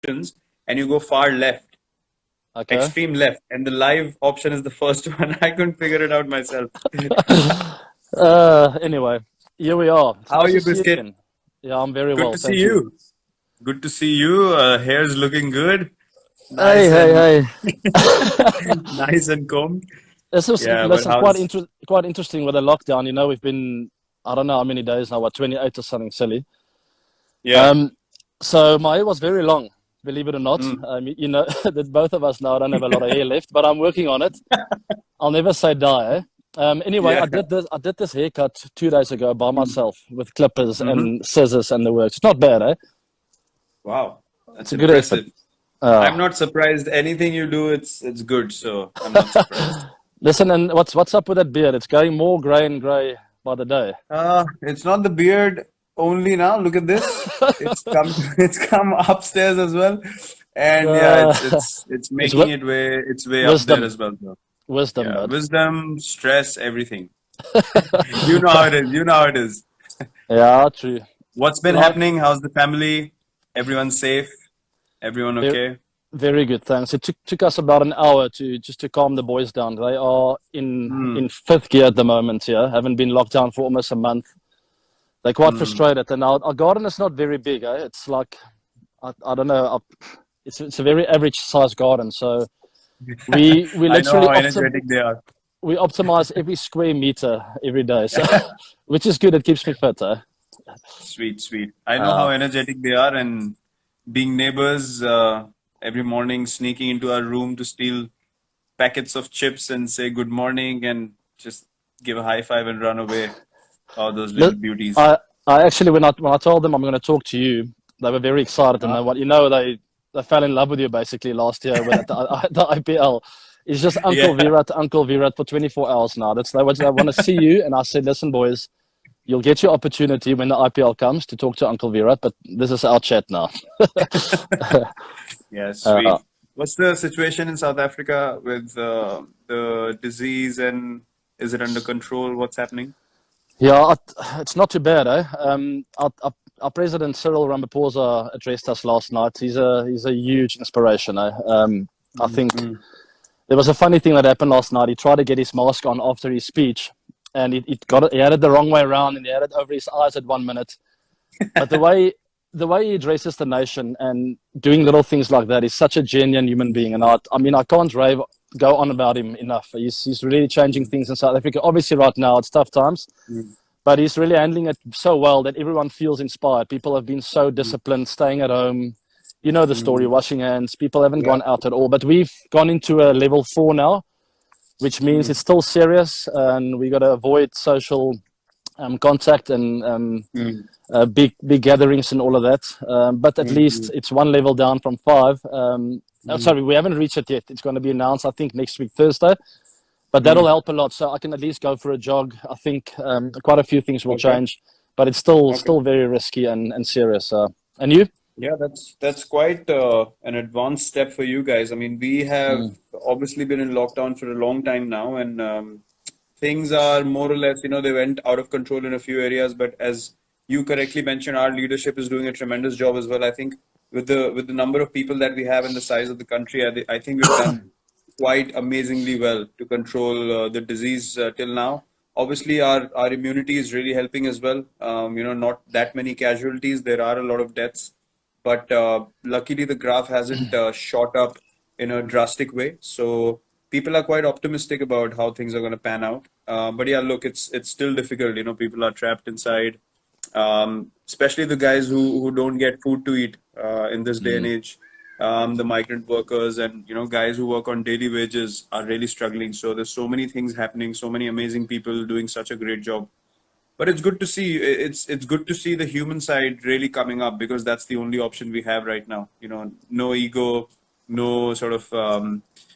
options and you go far left, Okay. extreme left, and the live option is the first one. I couldn't figure it out myself. Anyway, here we are. It's How are nice to you, see you Biscuit? again. Yeah, I'm very Good well, to see thank you. you. Good to see you. Hair's looking good. Hey, Nice hey, and hey. nice and combed. This is, Yeah, but listen, quite how's quite interesting with the lockdown. You know, we've been, I don't know how many days now, what, 28 or something silly. yeah. Um, so my hair was very long, believe it or not. Mm. You know that both of us now don't have a lot of hair left, but I'm working on it. I'll never say die. Eh? Anyway, Yeah. I did this haircut 2 days ago by Mm. myself with clippers Hmm. and scissors and the works. It's not bad, eh? Wow, It's that's a good effort. impressive. I'm Uh, not surprised. Anything you do, it's good, so I'm not surprised. Listen, and what's up with that beard? It's going more grey and grey by the day. It's not the beard only now. Look at this. It's come it's come upstairs as well. And yeah, Uh, it's it's making its way up there wisdom, as well. So wisdom, yeah, bud. wisdom, stress, everything. You know how it is. You know how it is. Yeah, true. What's been Life, happening? How's the family? Everyone safe? Everyone very, okay? very good. Thanks. It took us about an hour to just to calm the boys down. They are Hmm. in fifth gear at the moment. Yeah, haven't been locked down for almost a month. They're quite Hmm. frustrated, and our garden is not very big. Eh? It's like I don't know. It's a very average size garden, so we I know literally how energetic they are. we optimize every square meter every day. So, which is good. It keeps me fit. Eh? Sweet, sweet. I know how Uh, energetic they are, and being neighbors, every morning sneaking into our room to steal packets of chips and say good morning and just give a high five and run away. All those little li- beauties. I actually when I told them I'm going to talk to you, they were very excited, and Huh? then what they fell in love with you basically last year with the IPL. It's just Yeah, Uncle Virat for 24 hours now. That's they want to see you, and I said, listen, boys, you'll get your opportunity when the IPL comes to talk to Uncle Virat, but this is our chat now. yeah, uh, sweet. What's the situation in South Africa with the disease and is it under control? What's happening? yeah, it's not too bad, eh? Our president Cyril Ramaphosa addressed us last night. He's a huge inspiration, eh? I think Mm-hmm. there was a funny thing that happened last night. He tried to get his mask on after his speech, and he had it the wrong way around, and he had it over his eyes at 1 minute. But the way he addresses the nation and doing little things like that is such a genuine human being. And I mean, I can't go on about him enough. He's really changing things in South Africa. Obviously, right now it's tough times, but he's really handling it so well that everyone feels inspired. People have been so disciplined, staying at home. You know the story, Mm-hmm. washing hands. People haven't Yeah. gone out at all. But we've gone into a level 4 now, which means it's still serious, and we got to avoid social contact and Mm-hmm. big gatherings and all of that. But at Mm-hmm. least it's one level down from 5. Mm-hmm. Sorry, we haven't reached it yet. It's going to be announced, I think, next week, Thursday. But that'll Mm-hmm. help a lot. So I can at least go for a jog. I think quite a few things will Okay. change, but it's still Okay. very risky and serious. And you? Yeah, that's quite an advanced step for you guys. I mean, we have Mm, obviously been in lockdown for a long time now, and things are more or less, they went out of control in a few areas. But as you correctly mentioned, our leadership is doing a tremendous job as well. I think with the number of people that we have and the size of the country, I think we've done quite amazingly well to control the disease till now. Obviously, our immunity is really helping as well. Not that many casualties. There are a lot of deaths, but luckily the graph hasn't shot up in a drastic way. So people are quite optimistic about how things are going to pan out. But yeah, look, it's still difficult. People are trapped inside, especially the guys who don't get food to eat in this day and mm, age. The migrant workers and guys who work on daily wages are really struggling. So there's so many things happening, so many amazing people doing such a great job. But it's good to see. It's good to see the human side really coming up because that's the only option we have right now. No ego, no sort of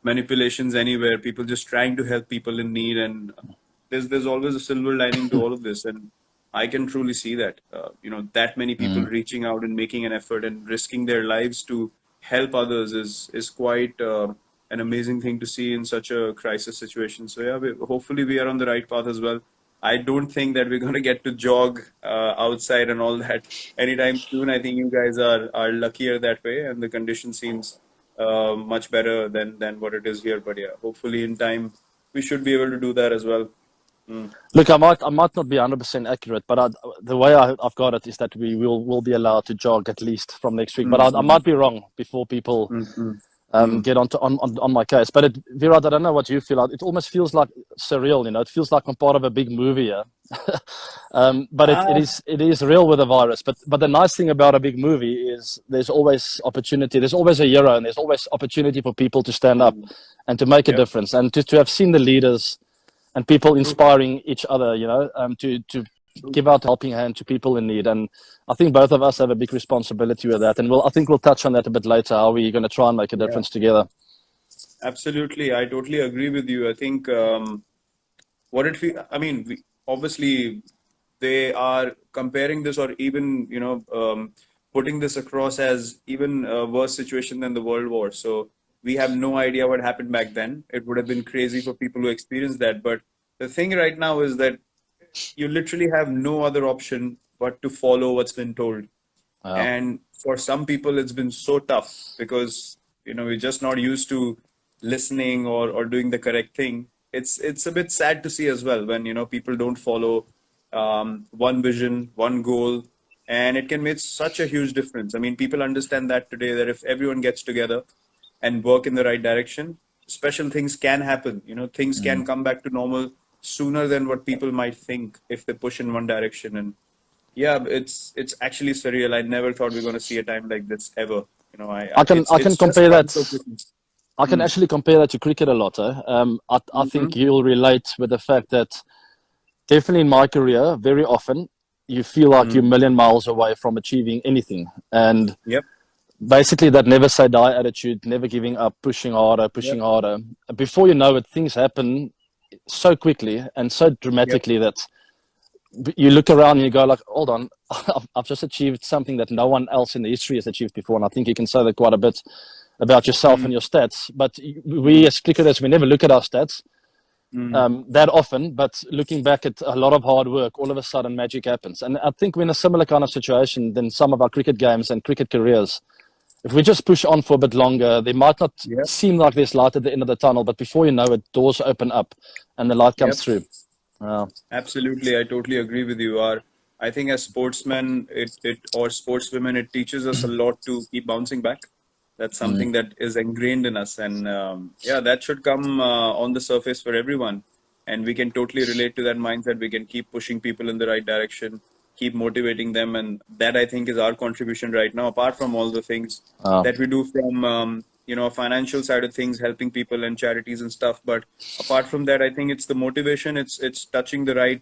manipulations anywhere. People just trying to help people in need, and there's always a silver lining to all of this. And I can truly see that. That many people mm. reaching out and making an effort and risking their lives to help others is quite an amazing thing to see in such a crisis situation. So yeah, hopefully we are on the right path as well. I don't think that we're going to get to jog outside and all that anytime soon. I think you guys are luckier that way, and the condition seems much better than what it is here. But yeah, hopefully in time we should be able to do that as well. Mm. Look, I might not be 100% accurate, but the way I've got it is that we will be allowed to jog at least from next week. But I Mm-hmm. might be wrong before people get on my case. But Virat, I don't know what you feel. It almost feels like surreal, you know. It feels like I'm part of a big movie here. But it is real with the virus. But the nice thing about a big movie is there's always opportunity. There's always a hero, and there's always opportunity for people to stand up and to make a difference, and to have seen the leaders and people inspiring each other, you know, to give out a helping hand to people in need. And I think both of us have a big responsibility with that. And I think we'll touch on that a bit later, how we're going to try and make a difference together. Absolutely. I totally agree with you. I think obviously they are comparing this, or even, putting this across as even a worse situation than the World War. So we have no idea what happened back then. It would have been crazy for people who experienced that. But the thing right now is that you literally have no other option but to follow what's been told. Wow. And for some people, it's been so tough because, we're just not used to listening or doing the correct thing. It's a bit sad to see as well when, people don't follow one vision, one goal, and it can make such a huge difference. I mean, people understand that today, that if everyone gets together and work in the right direction, special things can happen. Things can come back to normal sooner than what people might think if they push in one direction. And yeah, it's actually surreal. I never thought we were going to see a time like this ever. I can compare that. So I can actually compare that to cricket a lot. I think you'll relate with the fact that definitely in my career, very often you feel like you're a million miles away from achieving anything. And basically that never say die attitude, never giving up, pushing harder. Before you know it, things happen so quickly and so dramatically that you look around and you go like, hold on, I've just achieved something that no one else in the history has achieved before. And I think you can say that quite a bit about yourself and your stats. But we as cricketers, we never look at our stats that often. But looking back at a lot of hard work, all of a sudden magic happens. And I think we're in a similar kind of situation than some of our cricket games and cricket careers. If we just push on for a bit longer, they might not seem like there's light at the end of the tunnel, but before you know it, doors open up and the light comes through. Absolutely, I totally agree with you. I think as sportsmen, or sportswomen, it teaches us a lot to keep bouncing back. That's something that is ingrained in us, and that should come on the surface for everyone. And we can totally relate to that mindset. We can keep pushing people in the right direction, keep motivating them, and that I think is our contribution right now. Apart from all the things that we do from financial side of things, helping people and charities and stuff. But apart from that, I think it's the motivation. It's touching the right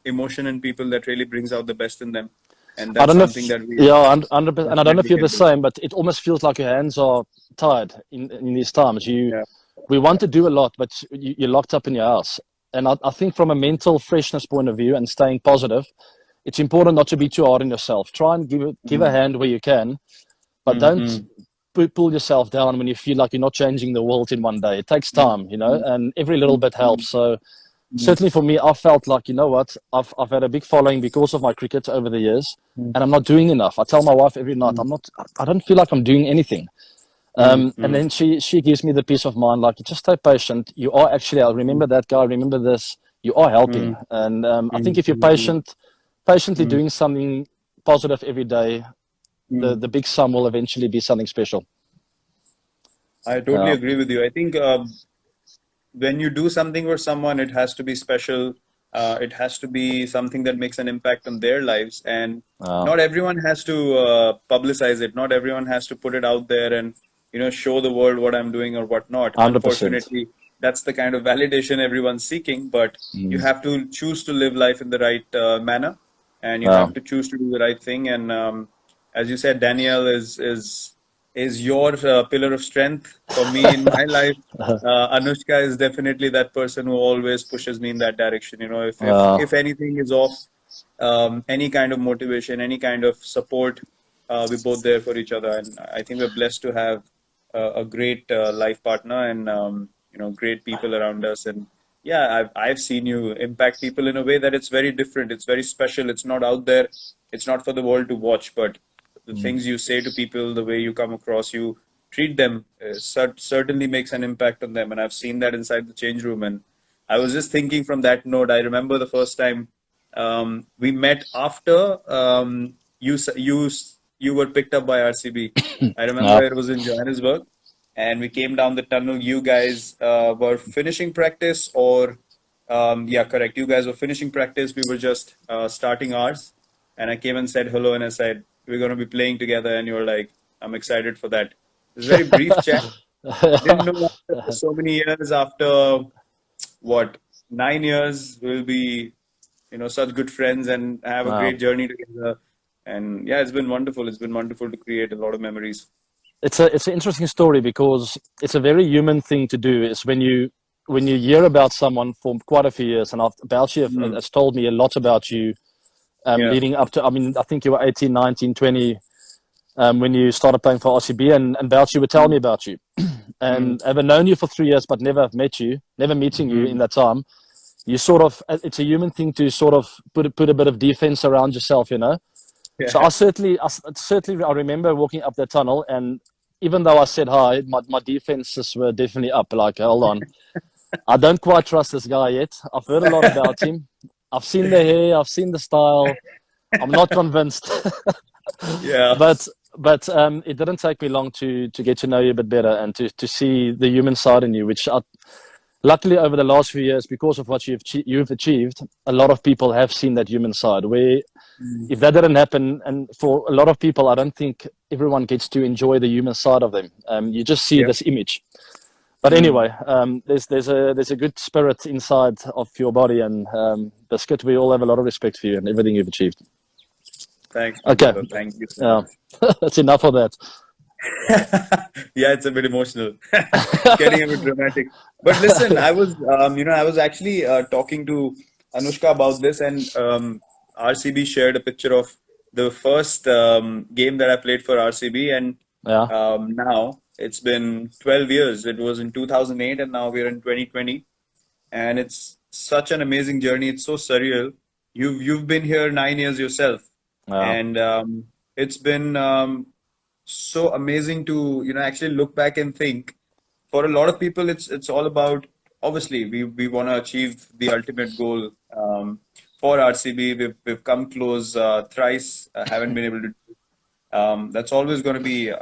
emotion in people that really brings out the best in them. And that's something that we... Yeah, 100%. And I don't know if you're the same, but it almost feels like your hands are tied in these times. We want to do a lot, but you're locked up in your house. And I think from a mental freshness point of view and staying positive, it's important not to be too hard on yourself. Try and give a hand where you can, but don't pull yourself down when you feel like you're not changing the world in one day. It takes time, and every little bit helps. So certainly for me, I felt like, you know what, I've had a big following because of my cricket over the years, and I'm not doing enough. I tell my wife every night, I don't feel like I'm doing anything. And then she gives me the peace of mind, like, just stay patient. You are actually, I remember that guy, remember this, you are helping. And I think if you're patiently doing something positive every day, the big sum will eventually be something special. I totally agree with you. I think when you do something for someone, it has to be special. It has to be something that makes an impact on their lives. And not everyone has to publicize it. Not everyone has to put it out there and, show the world what I'm doing or whatnot. 100%. Unfortunately, that's the kind of validation everyone's seeking. But you have to choose to live life in the right manner. And you have to choose to do the right thing. And as you said, Danielle is your pillar of strength for me in my life. Anushka is definitely that person who always pushes me in that direction. If anything is off, any kind of motivation, any kind of support, we're both there for each other. And I think we're blessed to have a great life partner and great people around us. And Yeah, I've seen you impact people in a way that it's very different. It's very special. It's not out there. It's not for the world to watch, but the Mm. things you say to people, the way you come across, you treat them, certainly makes an impact on them. And I've seen that inside the change room. And I was just thinking from that note, I remember the first time we met after you were picked up by RCB. I remember Yeah. it was in Johannesburg, and we came down the tunnel. You guys were finishing practice, or yeah, correct. You guys were finishing practice. We were just starting ours, and I came and said hello, and I said we're going to be playing together, and you were like, I'm excited for that. It was a very brief chat. Didn't know after so many years, after what, 9 years, we'll be such good friends and have a Wow. great journey together. And yeah, it's been wonderful. It's been wonderful to create a lot of memories. It's an interesting story because it's a very human thing to do. Is when you hear about someone for quite a few years, and about you Mm, has told me a lot about you yeah. leading up to. I mean, I think you were 18, 19, 20 when you started playing for RCB, and Bouchy would tell Mm, me about you. mm, And having known you for 3 years, but never have met you, never meeting you in mm. that time, you sort of, it's a human thing to sort of put a bit of defense around yourself, you know. So Yeah. I remember walking up the tunnel, and even though I said hi, my defenses were definitely up. Like, hold on, I don't quite trust this guy yet. I've heard a lot about him. I've seen the hair, I've seen the style. I'm not convinced. Yeah. but it didn't take me long to get to know you a bit better and to see the human side in you, which luckily over the last few years, because of what you've achieved, a lot of people have seen that human side. Where Mm, if that didn't happen, and for a lot of people, I don't think everyone gets to enjoy the human side of them. You just see yeah. this image. But Mm. anyway, there's a good spirit inside of your body, and Biscuit, we all have a lot of respect for you and everything you've achieved. Thanks, my Okay, brother. Thank you so yeah, much. that's enough of that. Yeah, it's a bit emotional. It's getting a bit dramatic. But listen, I was actually talking to Anushka about this, and RCB shared a picture of the first game that I played for RCB, and Yeah, now it's been 12 years. It was in 2008, and now we're in 2020, and it's such an amazing journey. It's so surreal. You've been here 9 years yourself, yeah, and it's been so amazing to actually look back and think. For a lot of people, it's all about, obviously we want to achieve the ultimate goal. For RCB, we've come close thrice, haven't been able to. That's always going to be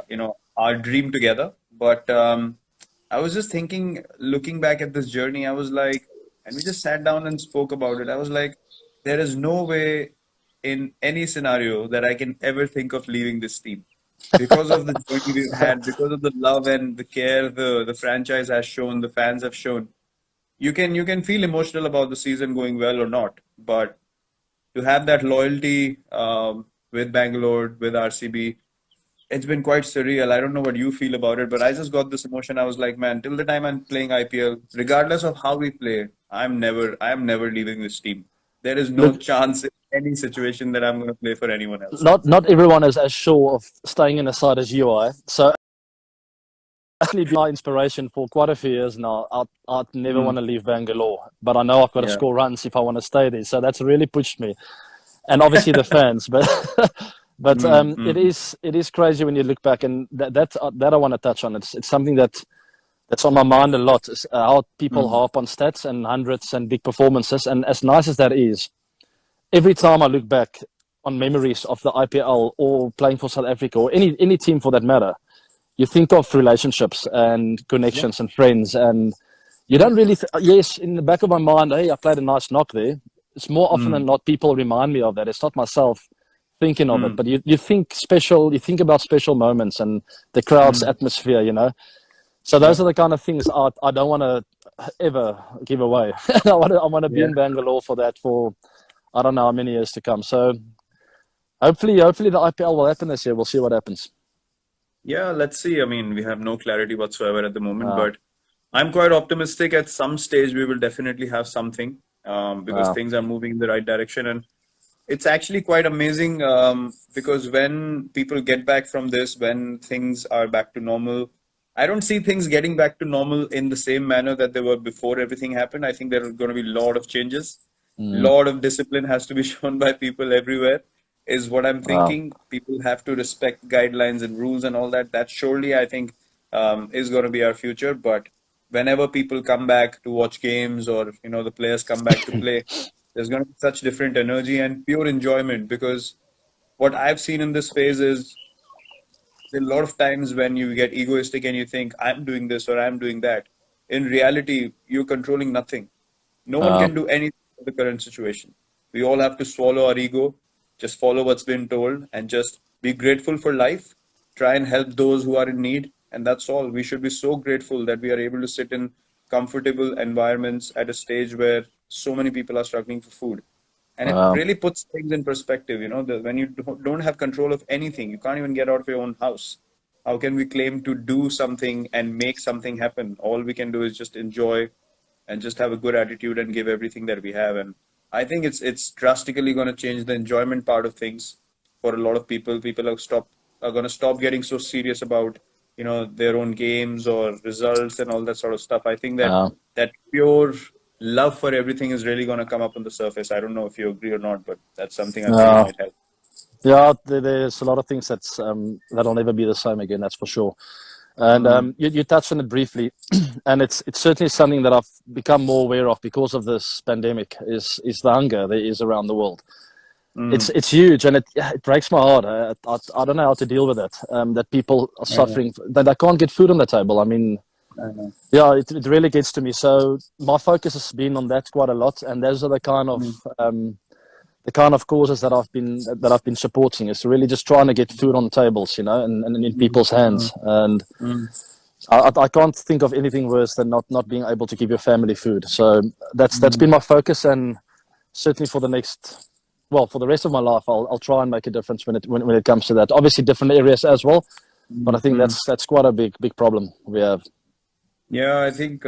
our dream together. But I was just thinking, looking back at this journey, I was like, and we just sat down and spoke about it. I was like, there is no way in any scenario that I can ever think of leaving this team because of the journey we've had, because of the love and the care the franchise has shown, the fans have shown. You can feel emotional about the season going well or not, but to have that loyalty with Bangalore, with RCB, it's been quite surreal. I don't know what you feel about it, but I just got this emotion. I was like, man, till the time I'm playing IPL, regardless of how we play, I am never leaving this team. There is no look, chance in any situation that I'm going to play for anyone else. not everyone is as sure of staying in a side as you are. So actually, been my inspiration for quite a few years now. I'd never Mm, want to leave Bangalore, but I know I've got to yeah. score runs if I want to stay there. So that's really pushed me, and obviously the fans. But Mm, it is crazy when you look back, and that I want to touch on. It's something that's on my mind a lot. Is how people mm, harp on stats and hundreds and big performances, and as nice as that is, every time I look back on memories of the IPL or playing for South Africa or any team for that matter, you think of relationships and yeah. connections and friends, and you Yeah. don't really. Yes, in the back of my mind, hey, I played a nice knock there. It's more often than Mm, not people remind me of that. It's not myself thinking of it, mm, but you think special. You think about special moments and the crowd's mm, atmosphere. You know, so yeah. those are the kind of things I don't want to ever give away. I want to be Yeah. in Bangalore for that for I don't know how many years to come. So hopefully the IPL will happen this year. We'll see what happens. Yeah, let's see. I mean, we have no clarity whatsoever at the moment, Wow, but I'm quite optimistic. At some stage, we will definitely have something because wow, things are moving in the right direction. And it's actually quite amazing because when people get back from this, when things are back to normal, I don't see things getting back to normal in the same manner that they were before everything happened. I think there are going to be a lot of changes. Mm. Lot of discipline has to be shown by people everywhere, is what I'm Wow. thinking. People have to respect guidelines and rules and all that. That surely, I think, is going to be our future. But whenever people come back to watch games, or the players come back to play, there's going to be such different energy and pure enjoyment. Because what I've seen in this phase is a lot of times when you get egoistic and you think I'm doing this or I'm doing that, in reality you're controlling nothing. No one Uh, can do anything in the current situation. We all have to swallow our ego, just follow what's been told, and just be grateful for life. Try and help those who are in need, and that's all. We should be so grateful that we are able to sit in comfortable environments at a stage where so many people are struggling for food. And it wow. really puts things in perspective. When you don't have control of anything, you can't even get out of your own house. How can we claim to do something and make something happen? All we can do is just enjoy and just have a good attitude and give everything that we have. And I think it's drastically going to change the enjoyment part of things for a lot of people. People are going to stop getting so serious about their own games or results and all that sort of stuff. I think that Uh, that pure love for everything is really going to come up on the surface. I don't know if you agree or not, but that's something I feel uh, might help. yeah, there's a lot of things that'll never be the same again. That's for sure. And Mm, you touched on it briefly, and it's certainly something that I've become more aware of because of this pandemic. Is the hunger there is around the world. mm, It's huge, and it breaks my heart. I don't know how to deal with it. That people are I know, suffering, that they can't get food on the table. I mean, I know. yeah, it really gets to me. So my focus has been on that quite a lot, and those are Mm, the kind of causes that I've been supporting. Is really just trying to get food on tables, and in mm, people's mm, hands. And mm, I can't think of anything worse than not being able to give your family food. So that's mm, been my focus, and certainly for the rest of my life, I'll try and make a difference when it comes to that. Obviously, different areas as well, but I mm, think mm. that's quite a big problem we have. Yeah, I think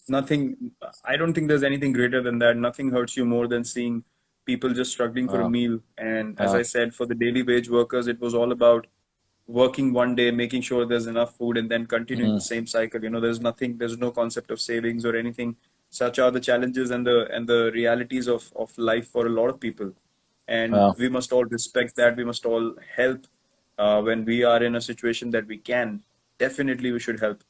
nothing, I don't think there's anything greater than that. Nothing hurts you more than seeing people just struggling for a Uh, meal. And as uh, I said, for the daily wage workers, it was all about working one day, making sure there's enough food, and then continuing the mm, same cycle. There's no concept of savings or anything. Such are the challenges and the realities of life for a lot of people. And uh, we must all respect that. We must all help when we are in a situation that we can. Definitely, we should help.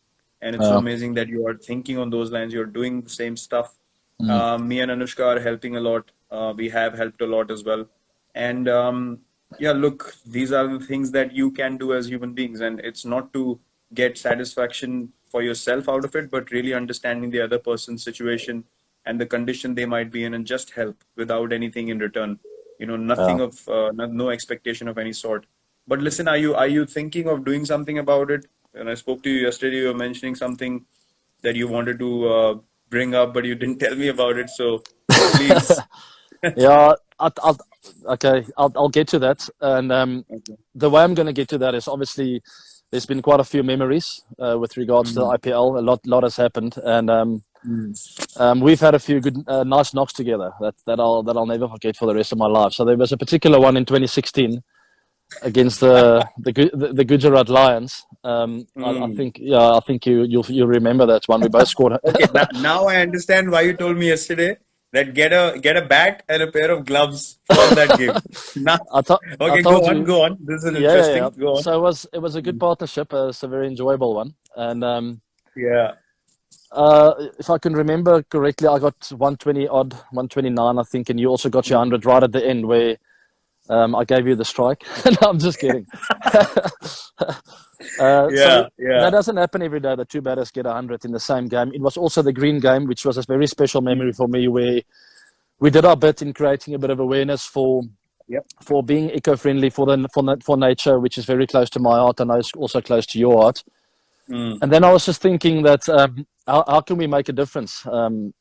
And it's so uh, amazing that you are thinking on those lines. You're doing the same stuff. mm, Me and Anushka are helping a lot. We have helped a lot as well. And yeah, look, these are the things that you can do as human beings. And it's not to get satisfaction for yourself out of it, but really understanding the other person's situation and the condition they might be in, and just help without anything in return. uh. Nothing of no expectation of any sort. But listen, are you thinking of doing something about it? When I spoke to you yesterday, you were mentioning something that you wanted to bring up, but you didn't tell me about it. So please. Yeah, okay, I'll get to that. And Okay. the way I'm going to get to that is obviously there's been quite a few memories with regards to the Mm, IPL. A lot has happened, and mm. we've had a few good, nice knocks together that I'll never forget for the rest of my life. So there was a particular one in 2016 against the Gujarat Lions. I Mm. think, yeah, I think you'll remember that one. We both scored. Okay, now I understand why you told me yesterday that get a bat and a pair of gloves for that game. Now, I okay, told you. go on. This is Yeah, yeah, yeah. interesting. Go on. So it was a good partnership. It's a very enjoyable one, and Yeah. if I can remember correctly, I got 120 odd, 129, I think, and you also got your Mm. 100 right at the end where I gave you the strike. No, I'm just kidding. So Yeah, that yeah. doesn't happen every day. The two batters get 100 in the same game. It was also the green game, which was a very special memory Mm. for me, where we did our bit in creating a bit of awareness Yep. for being eco-friendly for nature, which is very close to my heart. I know it's also close to your heart. Mm. And then I was just thinking that how can we make a difference? And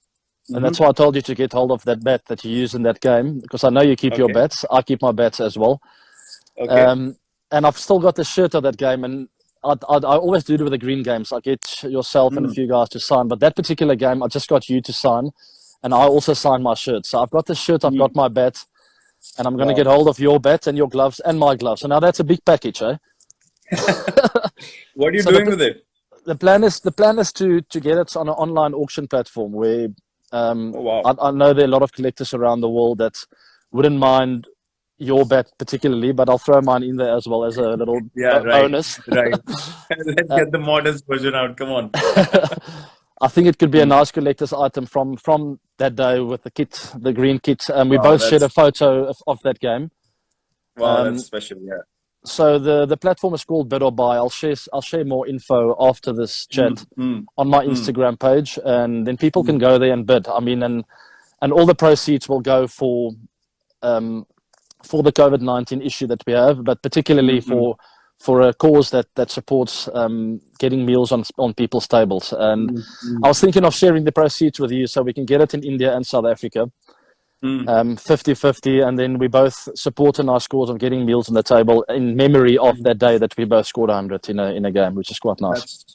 Mm-hmm. that's why I told you to get hold of that bat that you use in that game, because I know you keep your Okay. bats. I keep my bats as well. Okay. Um, and I've still got the shirt of that game, and I always do it with the green games. I get yourself and a Mm. few guys to sign, but that particular game, I just got you to sign, and I also signed my shirt. So I've got the shirt, I've got Mm. my bat, and I'm going to get Wow. hold of your bat and your gloves and my gloves. So now that's a big package, eh? What are you So doing with it? the plan is to get it on an online auction platform where wow. I know there are a lot of collectors around the world that wouldn't mind your bet particularly, but I'll throw mine in there as well as a little Yeah, right. bonus. Right. Let's get the modest version out. Come on. I think it could be a nice collector's item from that day with the kit, the green kit. We Wow, both shared a photo of that game. Wow, that's special. Yeah. So the platform is called Bid or Buy. I'll share more info after this chat on my Instagram page, and then people can go there and bid. I mean, and all the proceeds will go for the COVID-19 issue that we have, but particularly for a cause that supports getting meals on people's tables. And I was thinking of sharing the proceeds with you so we can get it in India and South Africa. 50-50, and then we both support a nice cause of getting meals on the table in memory of that day that we both scored 100 in a game, which is quite nice.